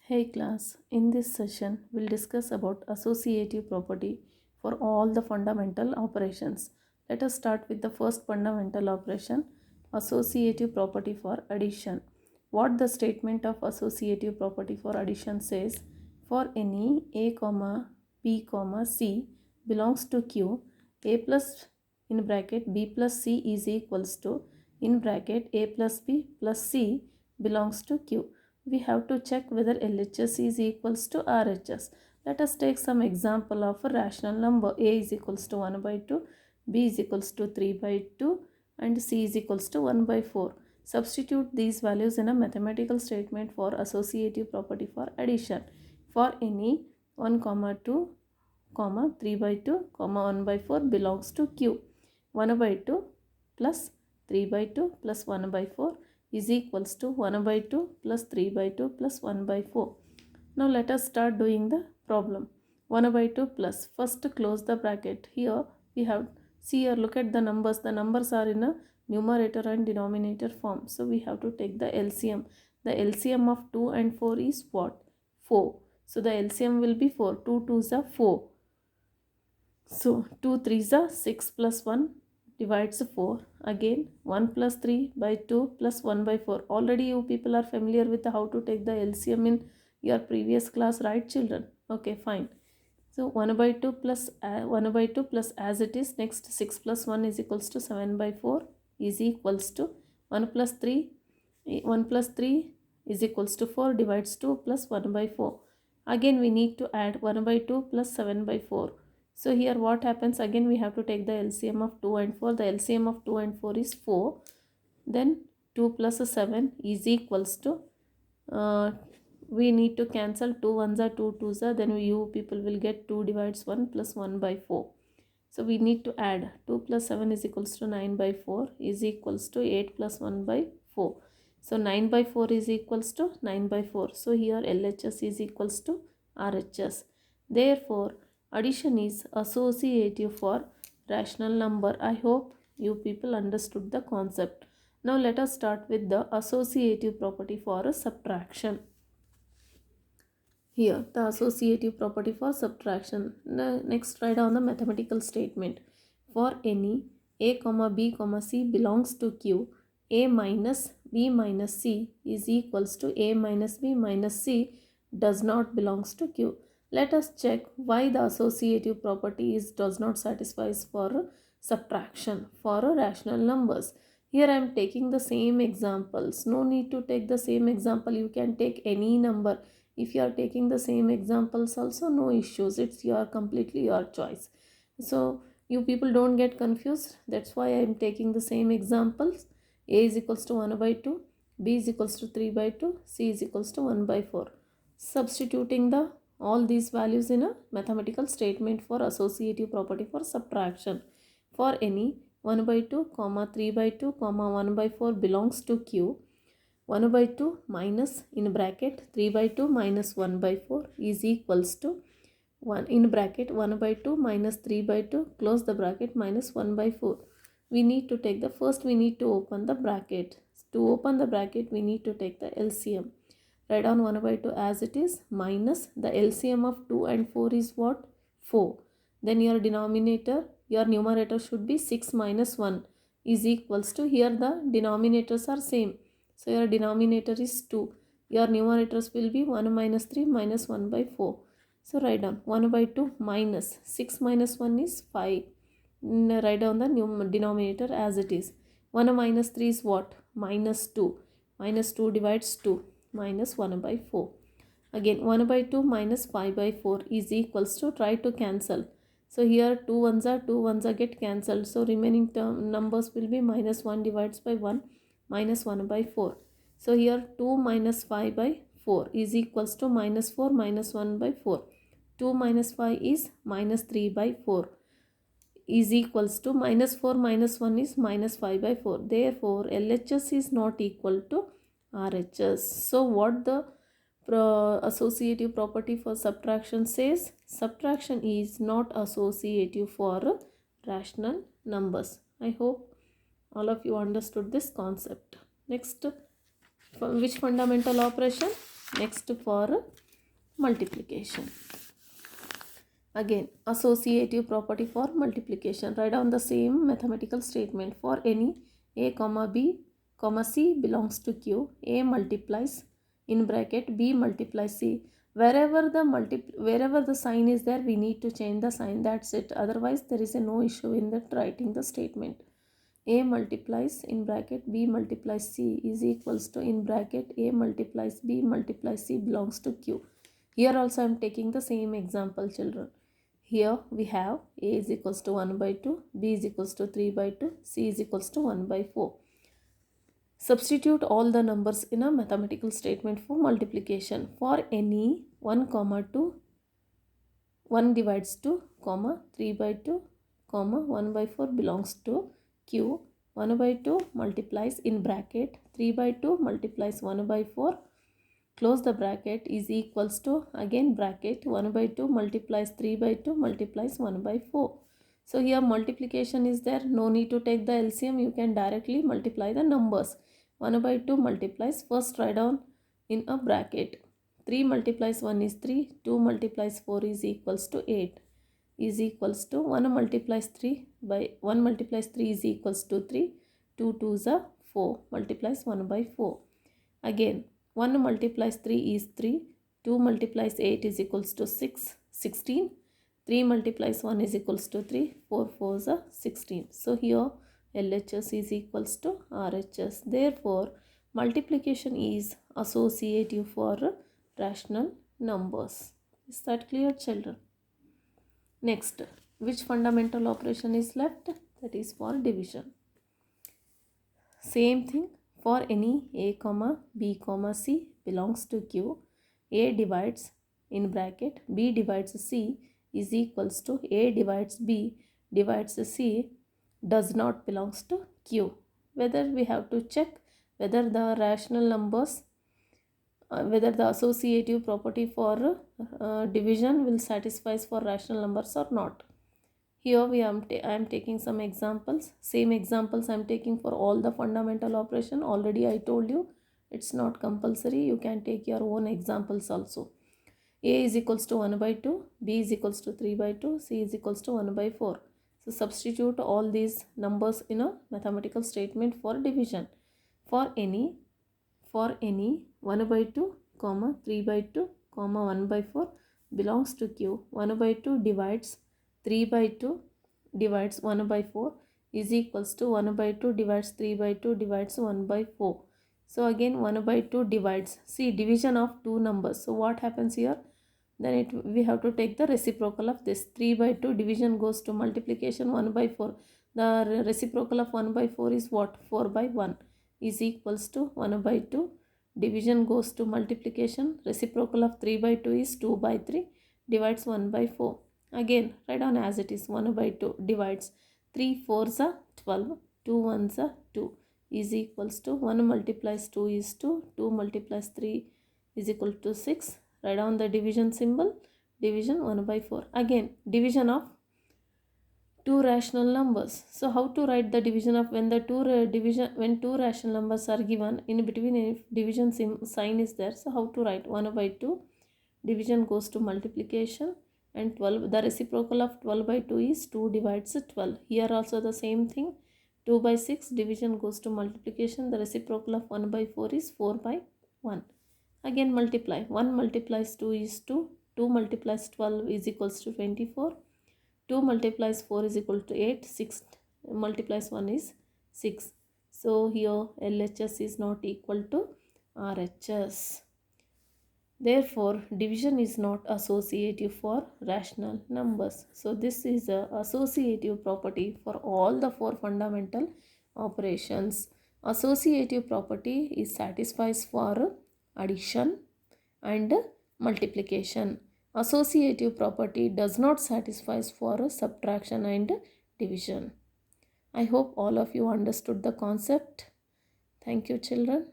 Hey class, in this session we'll discuss about associative property for all the fundamental operations. Let us start with the first fundamental operation, associative property for addition. What the statement of associative property for addition says, for any a comma b comma c belongs to q, a plus in bracket b plus c is equals to in bracket a plus b plus c belongs to q. We have to check whether LHS is equals to RHS. Let us take some example of a rational number. A is equals to 1 by 2, B is equals to 3 by 2 and C is equals to 1 by 4. Substitute these values in a mathematical statement for associative property for addition. For any 1 comma 2 comma 3 by 2 comma 1 by 4 belongs to Q. 1 by 2 plus 3 by 2 plus 1 by 4 is equals to 1 by 2 plus 3 by 2 plus 1 by 4. Now let us start doing the problem. 1 by 2 plus, first close the bracket. Here we have, see here, look at the numbers. The numbers are in a numerator and denominator form. So we have to take the LCM. The LCM of 2 and 4 is what? 4. So the LCM will be 4. 2 2s are 4. So 2 3s are 6 plus 1 divides 4. Again 1 plus 3 by 2 plus 1 by 4. Already you people are familiar with how to take the LCM in your previous class, right children? Okay, fine. So 1 by 2 plus 1 by 2 plus as it is. Next 6 plus 1 is equals to 7 by 4 is equals to 1 plus 3. 1 plus 3 is equals to 4 divides 2 plus 1 by 4. Again we need to add 1 by 2 plus 7 by 4. So here what happens, again we have to take the LCM of 2 and 4. The LCM of 2 and 4 is 4. Then 2 plus 7 is equals to, we need to cancel 2 ones are 2 twos are, then you people will get 2 divides 1 plus 1 by 4. So we need to add 2 plus 7 is equals to 9 by 4 is equals to 8 plus 1 by 4. So 9 by 4 is equals to 9 by 4. So here LHS is equals to RHS. Therefore addition is associative for rational number. I hope you people understood the concept. Now let us start with the associative property for a subtraction. Here the associative property for subtraction. Next write down the mathematical statement. For any a comma b comma c belongs to q, a minus b minus c is equals to a minus b minus c does not belongs to q. Let us check why the associative property does not satisfy for subtraction for rational numbers. Here I am taking the same examples. No need to take the same example. You can take any number. If you are taking the same examples also, no issues. It's your completely your choice. So you people don't get confused. That's why I am taking the same examples. A is equals to 1 by 2, B is equals to 3 by 2, C is equals to 1 by 4. Substituting the all these values in a mathematical statement for associative property for subtraction. For any 1 by 2 comma 3 by 2 comma 1 by 4 belongs to Q, 1 by 2 minus in bracket 3 by 2 minus 1 by 4 is equals to 1 in bracket 1 by 2 minus 3 by 2 close the bracket minus 1 by 4. We need to take the first, we need to open the bracket. To open the bracket we need to take the LCM. Write down 1 by 2 as it is minus the LCM of 2 and 4 is what? 4. Then your denominator, your numerator should be 6 minus 1 is equals to, here the denominators are same. So your denominator is 2. Your numerators will be 1 minus 3 minus 1 by 4. So write down 1 by 2 minus 6 minus 1 is 5. Write down the denominator as it is. 1 minus 3 is what? Minus 2. Minus 2 divides 2 minus 1 by 4. Again 1 by 2 minus 5 by 4 is equals to, try to cancel. So here 2 ones are get cancelled. So remaining numbers will be minus 1 divides by 1 minus 1 by 4. So here 2 minus 5 by 4 is equals to minus 4 minus 1 by 4. 2 minus 5 is minus 3 by 4 is equals to minus 4 minus 1 is minus 5 by 4. Therefore LHS is not equal to RHS. So what the associative property for subtraction says? Subtraction is not associative for rational numbers. I hope all of you understood this concept. Next, which fundamental operation? Next, for multiplication. Again, associative property for multiplication. Write down the same mathematical statement. For any a comma b comma c belongs to q, a multiplies in bracket b multiplies c. Wherever the sign is there, we need to change the sign. That's it. Otherwise, there is no issue in that writing the statement. A multiplies in bracket b multiplies c is equals to in bracket a multiplies b multiplies c belongs to q. Here also I am taking the same example, children. Here we have a is equals to 1 by 2, b is equals to 3 by 2, c is equals to 1 by 4. Substitute all the numbers in a mathematical statement for multiplication. For any 1 comma 2, 1 divides 2 comma 3 by 2 comma 1 by 4 belongs to q. 1 by 2 multiplies in bracket 3 by 2 multiplies 1 by 4, close the bracket, is equals to again bracket 1 by 2 multiplies 3 by 2 multiplies 1 by 4. So here multiplication is there, no need to take the LCM, you can directly multiply the numbers. 1 by 2 multiplies, first write down in a bracket. 3 multiplies 1 is 3, 2 multiplies 4 is equals to 8, is equals to 1 multiplies 3 by 1 multiplies 3 is equals to 3, 2 2s are 4, multiplies 1 by 4. Again 1 multiplies 3 is 3, 2 multiplies 8 is equals to 6, 16, 3 multiplies 1 is equals to 3, 4 4s are 16. So here LHS is equals to RHS. Therefore, multiplication is associative for rational numbers. Is that clear, children? Next, which fundamental operation is left? That is for division. Same thing. For any a comma b comma c belongs to q, a divides in bracket b divides c is equals to a divides b divides c does not belongs to q. Whether we have to check whether the rational numbers, whether the associative property for division will satisfy for rational numbers or not. Here I am taking some examples. Same examples I am taking for all the fundamental operation. Already I told you it's not compulsory. You can take your own examples also. A is equals to 1 by 2, B is equals to 3 by 2, C is equals to 1 by 4. So substitute all these numbers in a mathematical statement for division. For any 1 by 2, 3 by 2, 1 by 4 belongs to Q. 1 by 2 divides 3 by 2 divides 1 by 4 is equals to 1 by 2 divides 3 by 2 divides 1 by 4. So again 1 by 2 divides, see division of two numbers. So what happens here? Then we have to take the reciprocal of this. 3 by 2 division goes to multiplication 1 by 4. The reciprocal of 1 by 4 is what? 4 by 1 is equals to 1 by 2. Division goes to multiplication. Reciprocal of 3 by 2 is 2 by 3 divides 1 by 4. Again write down as it is. 1 by 2 divides 3 4s are 12, 2 1s are 2 is equals to 1 multiplies 2 is 2, 2 multiplies 3 is equal to 6. Write down the division symbol. Division 1 by 4. Again division of two rational numbers. So how to write the division of when two rational numbers are given, in between if division sign is there. So how to write? 1 by 2 division goes to multiplication, and 12, the reciprocal of 12 by 2 is 2 divides 12. Here also the same thing. 2 by 6 division goes to multiplication. The reciprocal of 1 by 4 is 4 by 1. Again multiply. 1 multiplies 2 is 2. 2 multiplies 12 is equals to 24. 2 multiplies 4 is equal to 8. 6 multiplies 1 is 6. So here LHS is not equal to RHS. Therefore, division is not associative for rational numbers. So this is a associative property for all the four fundamental operations. Associative property is satisfies for addition and multiplication. Associative property does not satisfy for subtraction and division. I hope all of you understood the concept. Thank you, children.